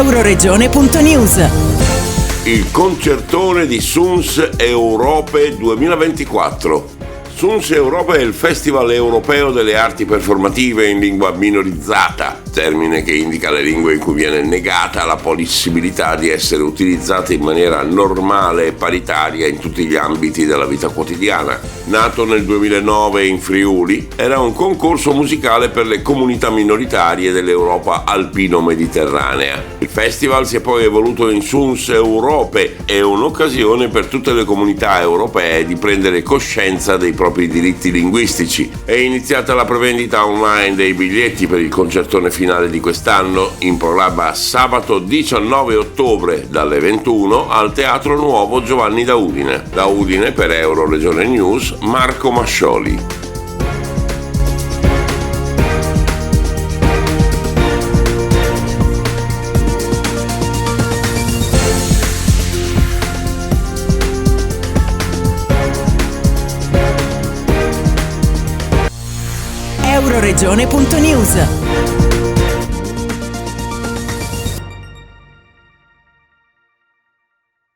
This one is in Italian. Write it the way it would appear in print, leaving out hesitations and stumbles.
Euroregione.news. Il concertone di Suns Europe 2024. Suns Europe è il festival europeo delle arti performative in lingua minorizzata, termine che indica le lingue in cui viene negata la possibilità di essere utilizzate in maniera normale e paritaria in tutti gli ambiti della vita quotidiana. Nato nel 2009 in Friuli, era un concorso musicale per le comunità minoritarie dell'Europa alpino-mediterranea. Il festival si è poi evoluto in Suns Europe, è un'occasione per tutte le comunità europee di prendere coscienza dei propri diritti linguistici. È iniziata la prevendita online dei biglietti per il concertone finale di quest'anno, in programma sabato 19 ottobre dalle 21 al Teatro Nuovo Giovanni da Udine. Da Udine per Euroregione News, Marco Mascioli. Euroregione.news.